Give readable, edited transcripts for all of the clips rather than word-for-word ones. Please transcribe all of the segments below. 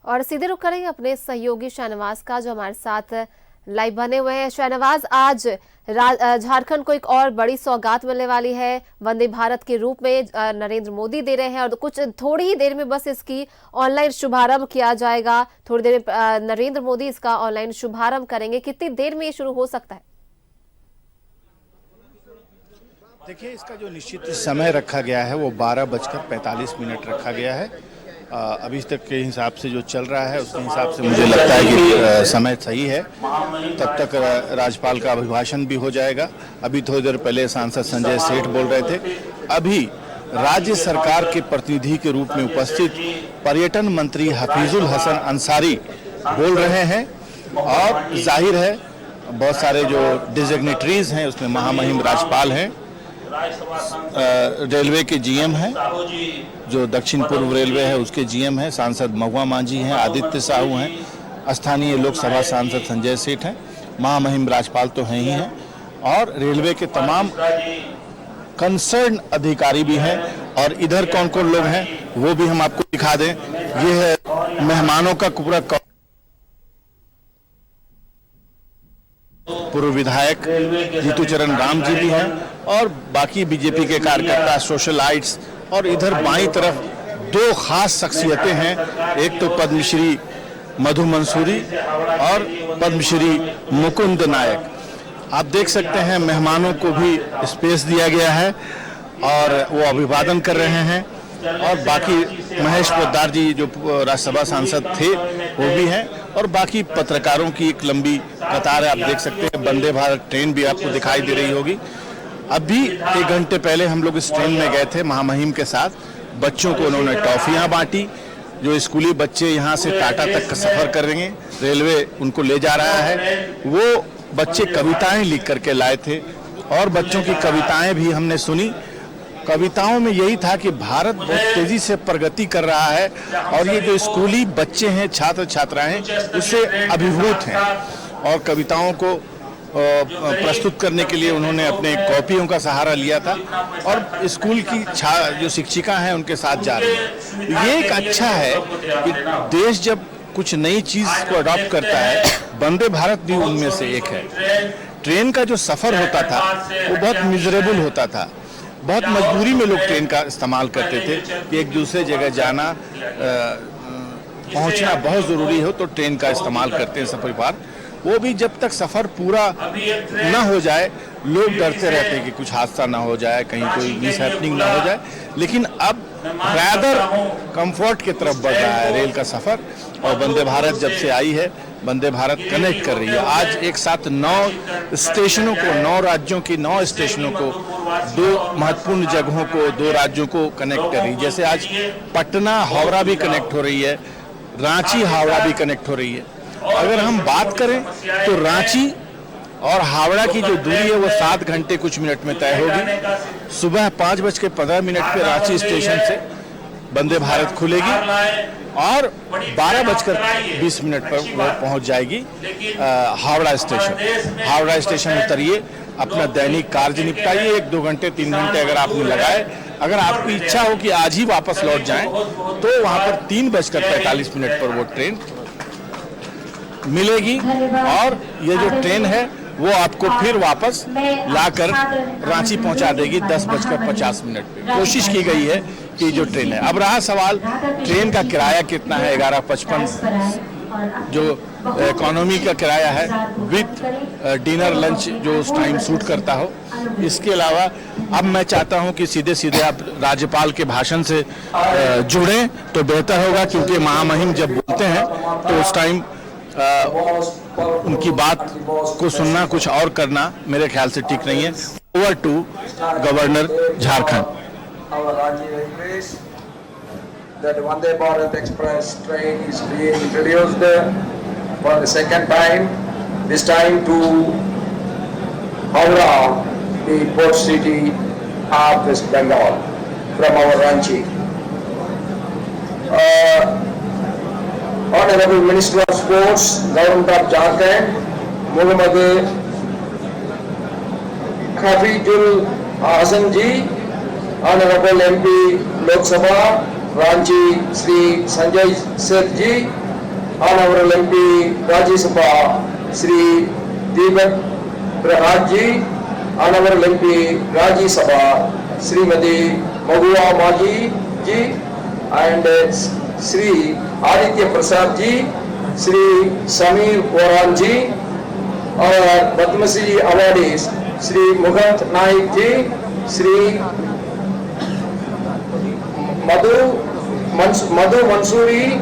और सीधे रुक करेंगे अपने सहयोगी शाहनवाज का, जो हमारे साथ लाइव बने हुए हैं। शाहनवाज, आज झारखंड को एक और बड़ी सौगात मिलने वाली है, वंदे भारत के रूप में नरेंद्र मोदी दे रहे हैं और कुछ थोड़ी ही देर में बस इसकी ऑनलाइन शुभारंभ किया जाएगा। थोड़ी देर में नरेंद्र मोदी इसका ऑनलाइन शुभारंभ करेंगे। कितनी देर में ये शुरू हो सकता है? देखिए, इसका जो निश्चित समय रखा गया है वो 12:45 रखा गया है। अभी तक के हिसाब से जो चल रहा है उसके हिसाब से मुझे लगता है कि समय सही है। तब तक राज्यपाल का अभिभाषण भी हो जाएगा। अभी थोड़ी देर पहले सांसद संजय सेठ बोल रहे थे। अभी राज्य सरकार के प्रतिनिधि के रूप में उपस्थित पर्यटन मंत्री हफीजुल हसन अंसारी बोल रहे हैं और जाहिर है बहुत सारे जो डिजिग्नेटरीज हैं उसमें महामहिम राज्यपाल हैं, रेलवे के जीएम हैं, जो दक्षिण पूर्व रेलवे है उसके जीएम हैं, सांसद महुआ मांझी हैं, आदित्य साहू हैं, स्थानीय लोकसभा सांसद संजय सेठ हैं, महामहिम राज्यपाल तो हैं ही हैं और रेलवे के तमाम कंसर्न अधिकारी भी हैं। और इधर कौन कौन लोग हैं वो भी हम आपको दिखा दें। ये है मेहमानों का पूरा पूर्व विधायक जीतू चरण राम जी भी हैं और बाकी बीजेपी के कार्यकर्ता, सोशलाइट्स। और इधर बाईं तरफ दो खास शख्सियतें हैं, एक तो पद्मश्री मधु मंसूरी और पद्मश्री मुकुंद नायक। आप देख सकते हैं मेहमानों को भी स्पेस दिया गया है और वो अभिवादन कर रहे हैं। और बाकी महेश पोद्दार जी जो राज्यसभा सांसद थे वो भी हैं और बाकी पत्रकारों की एक लंबी कतार है। आप देख सकते हैं वंदे भारत ट्रेन भी आपको दिखाई दे रही होगी। अभी 1 घंटे पहले हम लोग इस ट्रेन में गए थे महामहिम के साथ। बच्चों को उन्होंने टॉफियां बांटी। जो स्कूली बच्चे यहाँ से टाटा तक का सफर करेंगे, रेलवे उनको ले जा रहा है। वो बच्चे कविताएं लिख करके लाए थे और बच्चों की कविताएं भी हमने सुनी। कविताओं में यही था कि भारत बहुत तेजी से प्रगति कर रहा है और ये जो स्कूली बच्चे हैं, छात्र छात्राएं, उससे अभिभूत हैं। और कविताओं को प्रस्तुत करने के लिए उन्होंने अपने कॉपियों का सहारा लिया था और स्कूल की जो शिक्षिका हैं उनके साथ जा रही हैं। ये एक अच्छा है कि देश जब कुछ नई चीज को अडॉप्ट करता है, वंदे भारत भी उनमें से एक है। ट्रेन का जो सफर होता था वो बहुत मिजरेबल होता था, बहुत मजबूरी में लोग ट्रेन का इस्तेमाल करते थे कि एक दूसरे जगह जाना पहुंचना बहुत ज़रूरी हो तो ट्रेन का इस्तेमाल करते हैं सब परिवार। वो भी जब तक सफ़र पूरा ना हो जाए लोग डरते रहते हैं कि कुछ हादसा ना हो जाए, कहीं कोई मिसहैपनिंग ना हो जाए। लेकिन अब रैदर कंफर्ट की तरफ बढ़ रहा है रेल का सफ़र। और वंदे भारत जब से आई है, वंदे भारत कनेक्ट कर रही है। आज एक साथ 9 स्टेशनों को, 9 राज्यों की 9 स्टेशनों को, 2 महत्वपूर्ण जगहों को, 2 राज्यों को कनेक्ट कर रही है। जैसे आज पटना हावड़ा भी कनेक्ट हो रही है, रांची हावड़ा भी कनेक्ट हो रही है। अगर हम बात करें तो रांची और हावड़ा की जो दूरी है वो 7 घंटे कुछ मिनट में तय होगी। सुबह 5:15 पे रांची स्टेशन से वंदे भारत खुलेगी और 12:20 पर वो पहुंच जाएगी हावड़ा स्टेशन। हावड़ा स्टेशन उतरिए, अपना दैनिक कार्य निपटाइए। 1-2 घंटे 3 घंटे अगर आपने लगाए, अगर आपकी इच्छा हो कि आज ही वापस लौट जाएं तो वहां पर 3:45 पर वो ट्रेन मिलेगी और ये जो ट्रेन है वो आपको फिर वापस लाकर रांची पहुंचा देगी 10:50 पे। कोशिश की गई है कि जो ट्रेन है। अब रहा सवाल ट्रेन का किराया कितना है। 11:55 जो इकोनॉमी का किराया है विथ डिनर लंच जो उस टाइम सूट करता हो। इसके अलावा अब मैं चाहता हूं कि सीधे सीधे आप राज्यपाल के भाषण से जुड़ें तो बेहतर होगा, क्योंकि महामहिम जब बोलते हैं तो उस टाइम उनकी बात को सुनना, कुछ और करना मेरे ख्याल से ठीक नहीं है। Over to governor Jharkhand. That Vande Bharat Express train is being introduced for the second time, this time to Howrah, the port city of West Bengal, from our Ranchi. Honorable Minister of Sports, Government of Jharkhand, Muhammad Hafizul Hasan ji, Honorable MP Lok Sabha, Ranchi Sri Sanjay Seth ji, Honorable MP Rajya Sabha Sri Deepak Prahad ji, Honorable MP Rajya Sabha Srimati Magua Maji ji, and Sri Aditya Prasad ji, Sri Samir Oran ji, our Padma Shri awardees Sri Mughant Naik ji, Sri Madhu Mansuri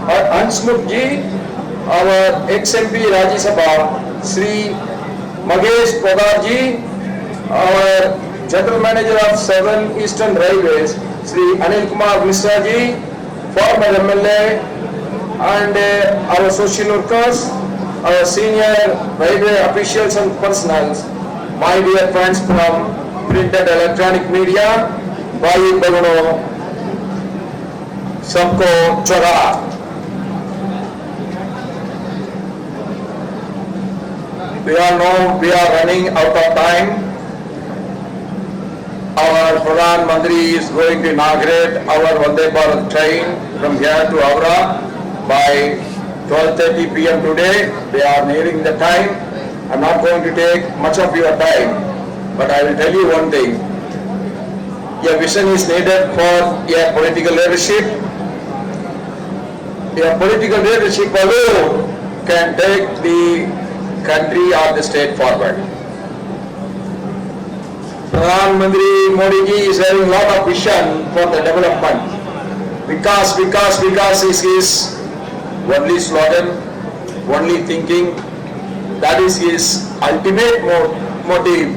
Ansmukh ji, our ex-MP Rajya Sabha Sri Magesh Podar ji, our General Manager of 7 Eastern Railways Sri Anil Kumar Mishra ji, former MLA, and our social workers, our senior railway officials and personnel, my dear friends from print and electronic media, भाई बहनों, सबको Chaura. We all know we are running out of time. Our Pradhan Mantri is going to inaugurate our Vande Bharat train from here to Howrah by 12:30 p.m. today. They are nearing the time. I'm not going to take much of your time, but I will tell you one thing. Your vision is needed for your political leadership. Your political leadership alone can take the country or the state forward. Pradhan Mantri Modi ji is having a lot of vision for the development. Because is his only slogan, only thinking. That is his ultimate motive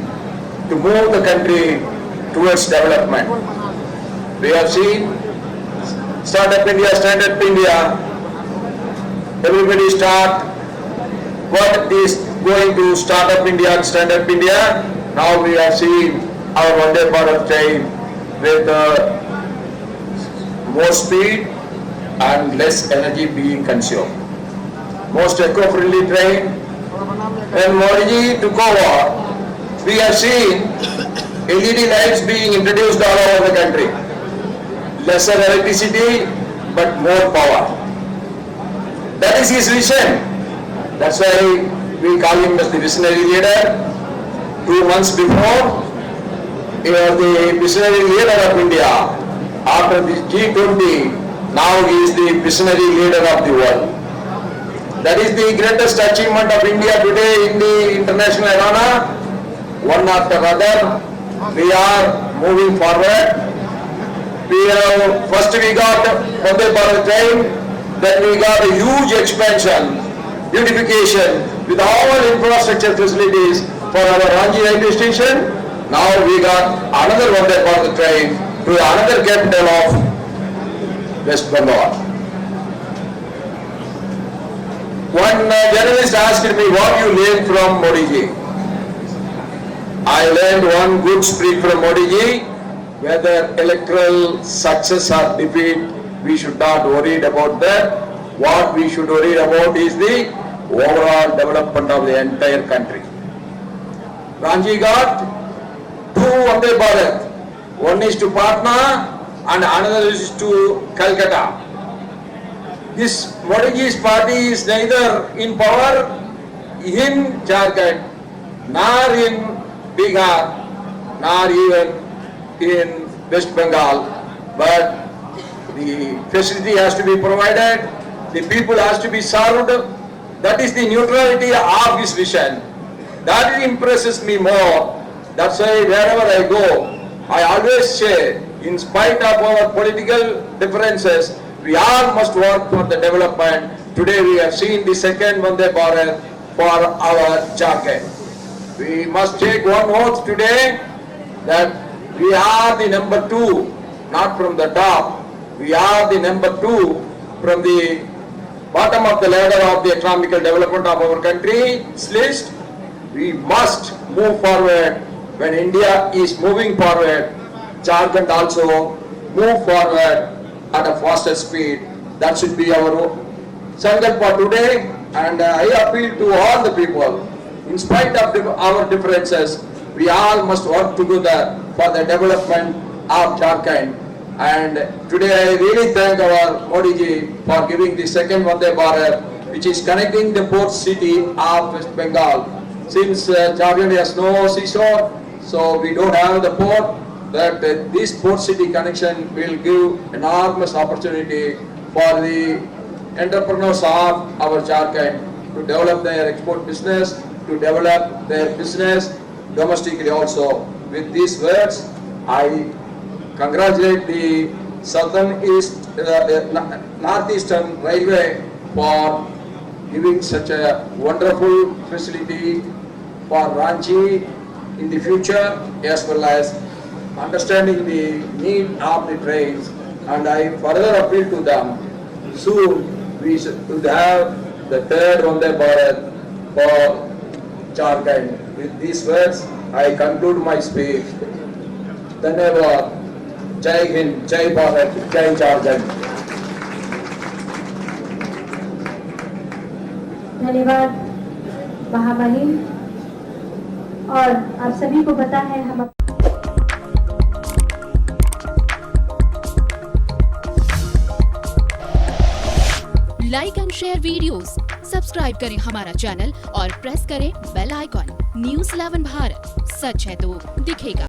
to move the country towards development. We have seen Startup India, Stand Up India. Everybody start what is going to Start Up India and Stand Up India. Now we have seen our Vande Bharat train with more speed and less energy being consumed. Most eco-friendly train. When Modi ji took over, we have seen LED lights being introduced all over the country. Lesser electricity, but more power. That is his vision. That's why we call him as the visionary leader. 2 months before, he was the visionary leader of India. After the G20, now he is the visionary leader of the world. That is the greatest achievement of India today in the international arena. One after another, we are moving forward. First we got Vande Bharat train, then we got a huge expansion, beautification with all infrastructure facilities for our Ranchi railway station. Now we got another Vande Bharat train to another capital of West Bengal. One journalist asked me, what you learned from Modi ji? I learned one good speech from Modi ji. Whether electoral success or defeat, we should not worry about that. What we should worry about is the overall development of the entire country. Ranchi got 2 Vande Bharat. One is to Patna and another is to Calcutta. This Modi ji's party is neither in power in Jharkhand, nor in Bihar, nor even in West Bengal, but the facility has to be provided, the people has to be served. That is the neutrality of his vision. That impresses me more. That's why wherever I go, I always say, in spite of our political differences, we all must work for the development. Today we have seen the second Vande Bharat for our Jharkhand. We must take one oath today that we are the number 2, not from the top. We are the number 2 from the bottom of the ladder of the economical development of our country's list. We must move forward. When India is moving forward, Jharkhand also move forward at a faster speed. That should be our sankalpa today, and I appeal to all the people, in spite of our differences, we all must work together for the development of Jharkhand. And today I really thank our Modi ji for giving the second Vande Bharat, which is connecting the port city of West Bengal. Since Jharkhand has no seashore, so we don't have the port. That this port city connection will give enormous opportunity for the entrepreneurs of our Jharkhand to develop their export business, to develop their business domestically also. With these words, I congratulate the Northeastern Railway for giving such a wonderful facility for Ranchi in the future, as well as understanding the need of the trains. And I further appeal to them, soon we should have the third Vande Bharat for Jharkhand. With these words, I conclude my speech. Dhanyavad. Jai Hind, Jai Bharat, Jai Jharkhand. धन्यवाद महामहिम। और आप सभी को पता है हम like and share videos, subscribe करें हमारा चैनल और प्रेस करें बेल आइकॉन। न्यूज़ 11 भारत, सच है तो दिखेगा।